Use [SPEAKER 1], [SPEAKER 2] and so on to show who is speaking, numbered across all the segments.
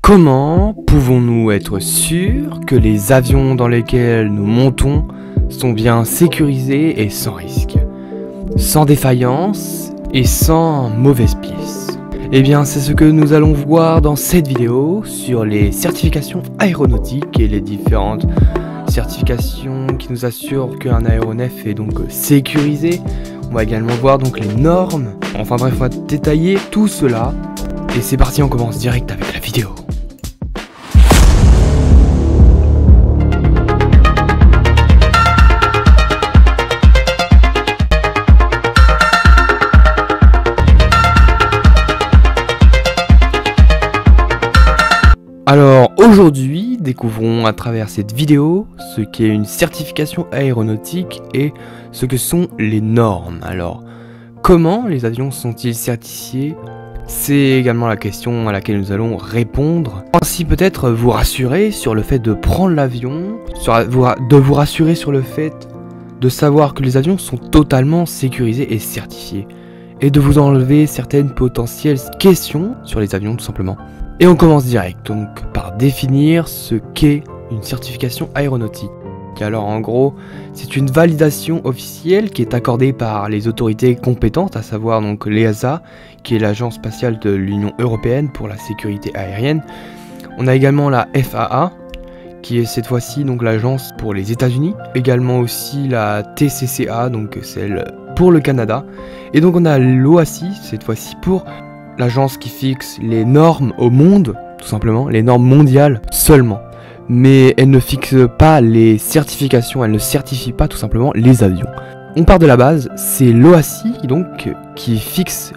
[SPEAKER 1] Comment pouvons-nous être sûrs que les avions dans lesquels nous montons sont bien sécurisés et sans risque, sans défaillance et sans mauvaise pièce? Eh bien, c'est ce que nous allons voir dans cette vidéo sur les certifications aéronautiques et les différentes certifications qui nous assurent qu'un aéronef est donc sécurisé. On va également voir donc les normes. Enfin bref, on va détailler tout cela. Et c'est parti, on commence direct avec la vidéo. Alors aujourd'hui, découvrons à travers cette vidéo ce qu'est une certification aéronautique et ce que sont les normes. Alors, comment les avions sont-ils certifiés? C'est également la question à laquelle nous allons répondre. Ainsi peut-être vous rassurer sur le fait de prendre l'avion, de vous rassurer sur le fait de savoir que les avions sont totalement sécurisés et certifiés. Et de vous enlever certaines potentielles questions sur les avions tout simplement. Et on commence direct donc par définir ce qu'est une certification aéronautique. Alors en gros, c'est une validation officielle qui est accordée par les autorités compétentes, à savoir donc l'EASA, qui est l'agence spatiale de l'Union Européenne pour la sécurité aérienne. On a également la FAA, qui est cette fois-ci donc l'agence pour les États-Unis. Également aussi la TCCA, donc celle pour le Canada. Et donc on a l'OACI, cette fois-ci pour l'agence qui fixe les normes au monde, tout simplement, les normes mondiales seulement. Mais elle ne fixe pas les certifications, elle ne certifie pas tout simplement les avions. On part de la base, c'est l'OACI donc qui fixe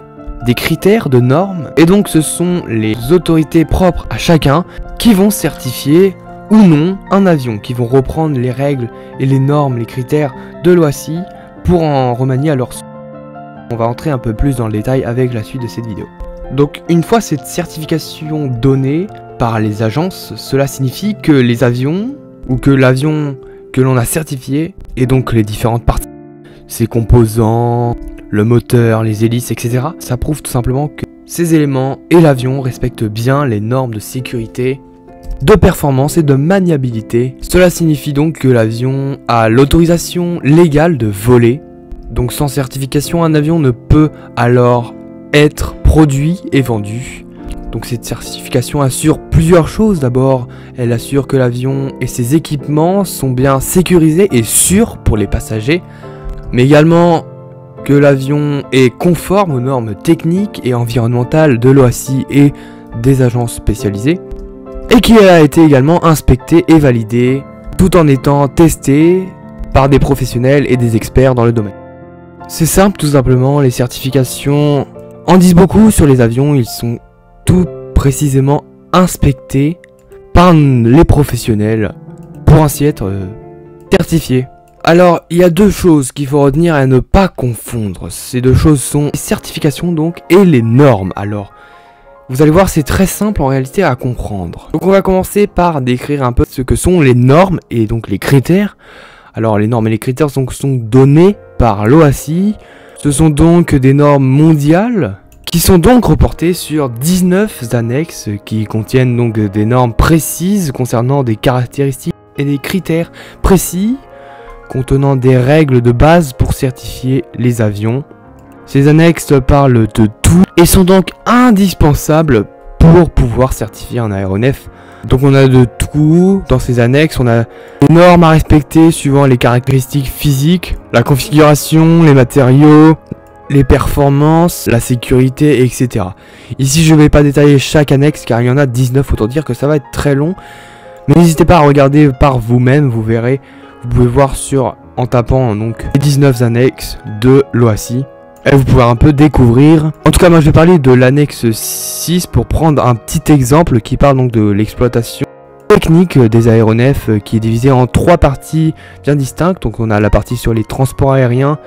[SPEAKER 1] des critères de normes. Et donc ce sont les autorités propres à chacun qui vont certifier ou non un avion, qui vont reprendre les règles et les normes, les critères de l'OACI pour en remanier à leur son. On va entrer un peu plus dans le détail avec la suite de cette vidéo. Donc une fois cette certification donnée par les agences, cela signifie que les avions, ou que l'avion que l'on a certifié, et donc les différentes parties, ses composants, le moteur, les hélices, etc. Ça prouve tout simplement que ces éléments et l'avion respectent bien les normes de sécurité, de performance et de maniabilité. Cela signifie donc que l'avion a l'autorisation légale de voler. Donc sans certification, un avion ne peut alors être produit et vendu. Donc cette certification assure plusieurs choses. D'abord, elle assure que l'avion et ses équipements sont bien sécurisés et sûrs pour les passagers, mais également que l'avion est conforme aux normes techniques et environnementales de l'OACI et des agences spécialisées, et qu'il a été également inspecté et validé, tout en étant testé par des professionnels et des experts dans le domaine. C'est simple, tout simplement, les certifications en disent beaucoup sur les avions. Ils sont tout précisément inspectés par les professionnels pour ainsi être certifiés. Alors, il y a deux choses qu'il faut retenir et à ne pas confondre. Ces deux choses sont les certifications donc et les normes. Alors, vous allez voir, c'est très simple en réalité à comprendre. Donc on va commencer par décrire un peu ce que sont les normes et donc les critères. Alors les normes et les critères sont donnés par l'OACI. Ce sont donc des normes mondiales qui sont donc reportées sur 19 annexes qui contiennent donc des normes précises concernant des caractéristiques et des critères précis contenant des règles de base pour certifier les avions. Ces annexes parlent de tout et sont donc indispensables pour pouvoir certifier un aéronef. Donc on a de tout dans ces annexes, on a des normes à respecter suivant les caractéristiques physiques, la configuration, les matériaux, les performances, la sécurité, etc. Ici je ne vais pas détailler chaque annexe car il y en a 19, autant dire que ça va être très long. Mais n'hésitez pas à regarder par vous-même, vous verrez, vous pouvez voir en tapant donc les 19 annexes de l'OACI. Et vous pouvez un peu découvrir. En tout cas, moi je vais parler de l'annexe 6 pour prendre un petit exemple qui parle donc de l'exploitation technique des aéronefs qui est divisée en trois parties bien distinctes. Donc on a la partie sur les transports aériens,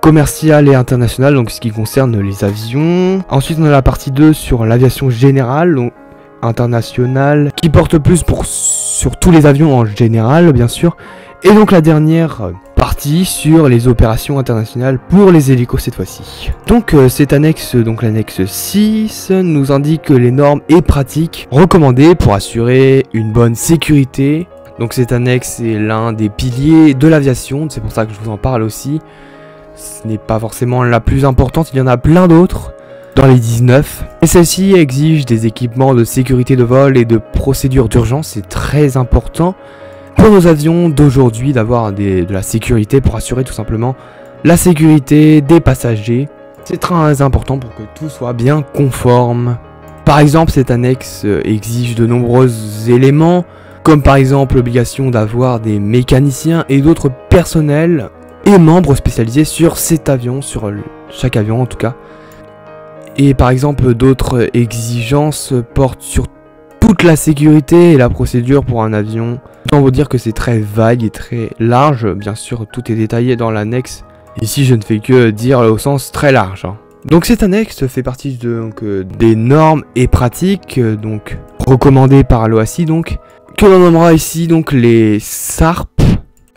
[SPEAKER 1] commercial et international, donc ce qui concerne les avions. Ensuite on a la partie 2 sur l'aviation générale, donc internationale, qui porte plus sur tous les avions en général bien sûr. Et donc la dernière partie sur les opérations internationales pour les hélicos cette fois-ci. Donc cette annexe, donc l'annexe 6, nous indique les normes et pratiques recommandées pour assurer une bonne sécurité. Donc cette annexe est l'un des piliers de l'aviation, c'est pour ça que je vous en parle aussi. Ce n'est pas forcément la plus importante, il y en a plein d'autres dans les 19. Et celle-ci exige des équipements de sécurité de vol et de procédures d'urgence, c'est très important pour nos avions d'aujourd'hui d'avoir de la sécurité pour assurer tout simplement la sécurité des passagers. C'est très important pour que tout soit bien conforme. Par exemple, cette annexe exige de nombreux éléments, comme par exemple l'obligation d'avoir des mécaniciens et d'autres personnels et membres spécialisés sur cet avion, sur chaque avion en tout cas. Et par exemple, d'autres exigences portent sur toute la sécurité et la procédure pour un avion. Autant vous dire que c'est très vague et très large, bien sûr tout est détaillé dans l'annexe. Ici je ne fais que dire au sens très large. Donc cette annexe fait partie des normes et pratiques donc recommandées par l'OACI, donc que l'on nommera ici donc les SARP,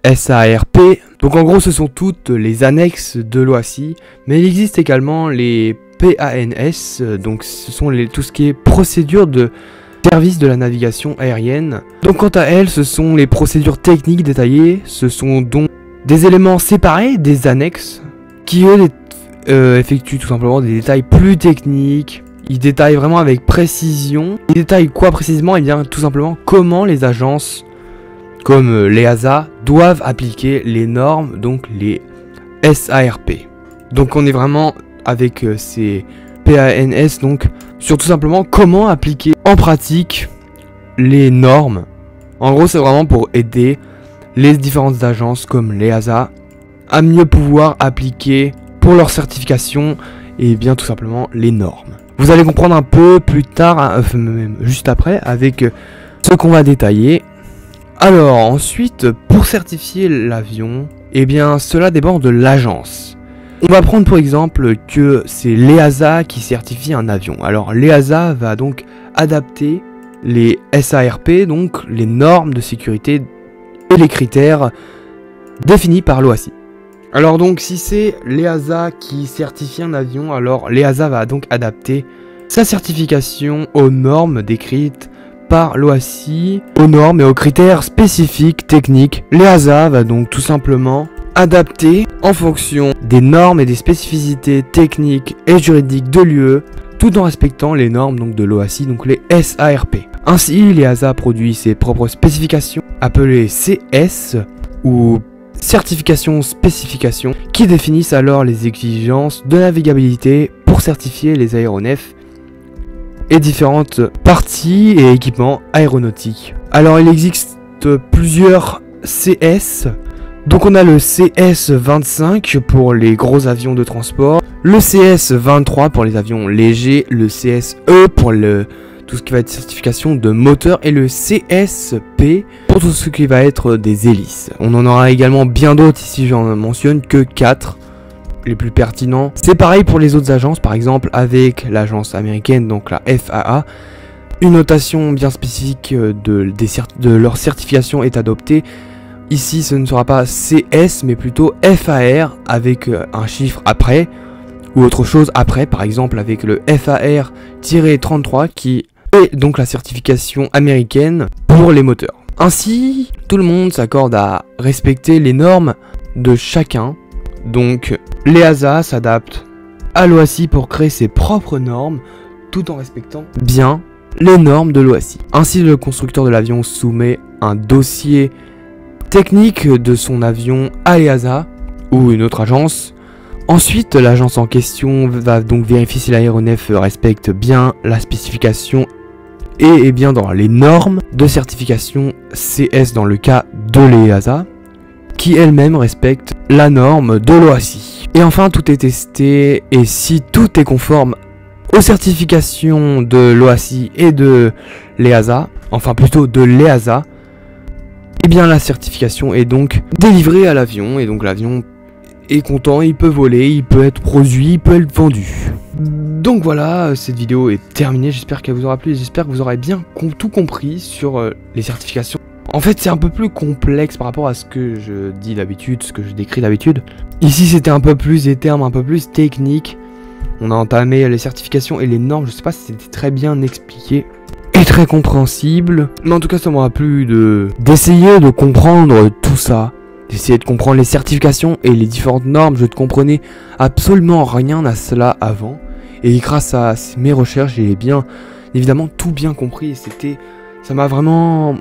[SPEAKER 1] SARP. Donc en gros ce sont toutes les annexes de l'OACI, mais il existe également les PANS, donc ce sont tout ce qui est procédure de service de la navigation aérienne. Donc quant à elles, ce sont les procédures techniques détaillées, ce sont donc des éléments séparés des annexes qui eux effectuent tout simplement des détails plus techniques. Ils détaillent vraiment avec précision. Ils détaillent quoi précisément? Et bien tout simplement comment les agences comme l'EASA doivent appliquer les normes, donc les SARP. Donc on est vraiment avec ces PANS, donc sur tout simplement comment appliquer en pratique les normes. En gros c'est vraiment pour aider les différentes agences comme l'EASA à mieux pouvoir appliquer pour leur certification et bien tout simplement les normes. Vous allez comprendre un peu plus tard, même juste après, avec ce qu'on va détailler. Alors ensuite, pour certifier l'avion, eh bien cela dépend de l'agence. On va prendre pour exemple que c'est l'EASA qui certifie un avion. Alors l'EASA va donc adapter les SARP, donc les normes de sécurité et les critères définis par l'OACI. Alors donc si c'est l'EASA qui certifie un avion, alors l'EASA va donc adapter sa certification aux normes décrites par l'OACI, aux normes et aux critères spécifiques techniques. L'EASA va donc tout simplement adapter en fonction des normes et des spécificités techniques et juridiques de l'UE, tout en respectant les normes donc de l'OACI, donc les SARP. Ainsi, l'EASA produit ses propres spécifications, appelées CS ou certification spécification, qui définissent alors les exigences de navigabilité pour certifier les aéronefs et différentes parties et équipements aéronautiques. Alors il existe plusieurs CS. Donc on a le CS25 pour les gros avions de transport, le CS23 pour les avions légers, le CSE pour tout ce qui va être certification de moteur et le CSP pour tout ce qui va être des hélices. On en aura également bien d'autres ici, j'en mentionne que 4 les plus pertinents. C'est pareil pour les autres agences, par exemple avec l'agence américaine, donc la FAA. Une notation bien spécifique de leur certification est adoptée. Ici, ce ne sera pas CS, mais plutôt FAR avec un chiffre après, ou autre chose après, par exemple avec le FAR-33 qui est donc la certification américaine pour les moteurs. Ainsi, tout le monde s'accorde à respecter les normes de chacun. Donc, l'EASA s'adapte à l'OACI pour créer ses propres normes, tout en respectant bien les normes de l'OACI. Ainsi, le constructeur de l'avion soumet un dossier technique de son avion à l'EASA ou une autre agence. Ensuite, l'agence en question va donc vérifier si l'aéronef respecte bien la spécification et est bien dans les normes de certification CS dans le cas de l'EASA, qui elle-même respecte la norme de l'OACI. Et enfin, tout est testé et si tout est conforme aux certifications de l'OACI et de l'EASA, enfin plutôt de l'EASA, et bien la certification est donc délivrée à l'avion et donc l'avion est content, il peut voler, il peut être produit, il peut être vendu. Donc voilà, cette vidéo est terminée, j'espère qu'elle vous aura plu et j'espère que vous aurez bien tout compris sur les certifications En fait, c'est un peu plus complexe par rapport à ce que je dis d'habitude, ce que je décris d'habitude. Ici, c'était un peu plus des termes un peu plus techniques. On a entamé les certifications et les normes. Je sais pas si c'était très bien expliqué et très compréhensible. Mais en tout cas, ça m'aura plu d'essayer de comprendre tout ça. D'essayer de comprendre les certifications et les différentes normes. Je ne comprenais absolument rien à cela avant. Et grâce à mes recherches, j'ai bien évidemment tout bien compris. Et ça m'a vraiment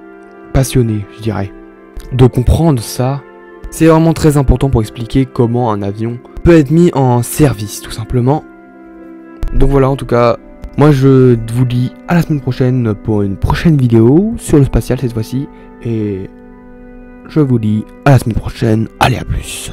[SPEAKER 1] passionné, je dirais. De comprendre ça, c'est vraiment très important pour expliquer comment un avion peut être mis en service, tout simplement. Donc voilà, en tout cas, moi je vous dis à la semaine prochaine pour une prochaine vidéo sur le spatial cette fois-ci. Et je vous dis à la semaine prochaine. Allez, à plus.